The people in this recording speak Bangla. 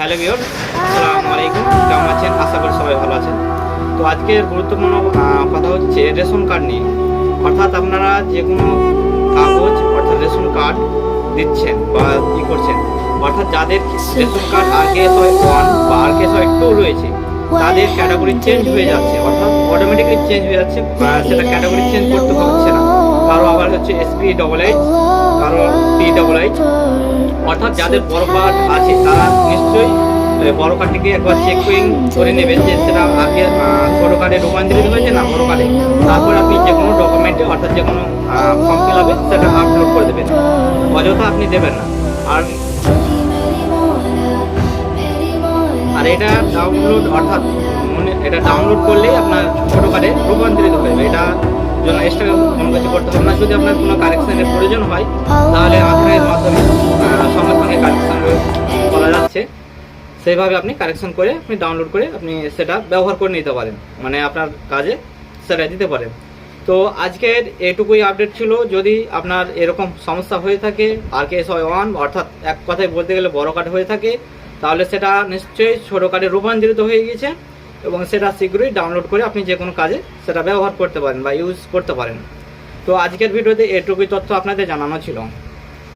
হ্যালো ভিউয়ার্স, আসসালামু আলাইকুম। কেমন আছেন? আশা করি সবাই ভালো আছেন। তো আজকের গুরুত্বপূর্ণ কথা হচ্ছে রেশন কার্ড নিয়ে। অর্থাৎ আপনারা যে কোনো কাগজ অর্থাৎ রেশন কার্ড দিচ্ছেন বা ই করছেন, অর্থাৎ যাদের রেশন কার্ড RKS-1 বা RKS-2 রয়েছে তাদের ক্যাটাগরি চেঞ্জ হয়ে যাচ্ছে, অর্থাৎ অটোমেটিকলি চেঞ্জ হয়ে যাচ্ছে। সেটা ক্যাটাগরি চেঞ্জ করতে হচ্ছে না। কারো আবার হচ্ছে SP88, কারো P88। অর্থাৎ যাদের বড় কার্ড আছে তারা নিশ্চয়ই বড় কার্ডটিকে একবার চেক করে নেবেন যে সেটা আগে ছোটো কার্ডে রূপান্তরিত হয়েছে না বড় কার্ডে। তারপর আপনি যে কোনো ডকুমেন্টে অর্থাৎ যে কোনো ফর্ম ফিল আপে সেটা আপলোড করে দেবেন, অযথা আপনি দেবেন না। আর এটা ডাউনলোড অর্থাৎ এটা ডাউনলোড করলেই আপনার ছোটো কার্ডে রূপান্তরিত হয়ে যাবে। এটা জন্য এক্সট্রা কোনো কিছু করতে হবে না। যদি আপনার কোনো কারেকশানের প্রয়োজন হয় তাহলে আধারের মাধ্যমে সঙ্গে সঙ্গে কারেকশান করা যাচ্ছে, সেইভাবে আপনি কারেকশন করে আপনি ডাউনলোড করে আপনি সেটা ব্যবহার করে নিতে পারেন, মানে আপনার কাজে সেটা দিতে পারেন। তো আজকের এটুকুই আপডেট ছিল। যদি আপনার এরকম সমস্যা হয়ে থাকে RKS-1 অর্থাৎ এক কথায় বলতে গেলে বড় কার্ড হয়ে থাকে, তাহলে সেটা নিশ্চয়ই ছোটো কার্ডে রূপান্তরিত হয়ে গিয়েছে এবং সেটা শীঘ্রই ডাউনলোড করে আপনি যে কোনো কাজে সেটা ব্যবহার করতে পারেন বা ইউজ করতে পারেন। তো আজকের ভিডিওতে এটুকুই তথ্য আপনাদের জানানো ছিল।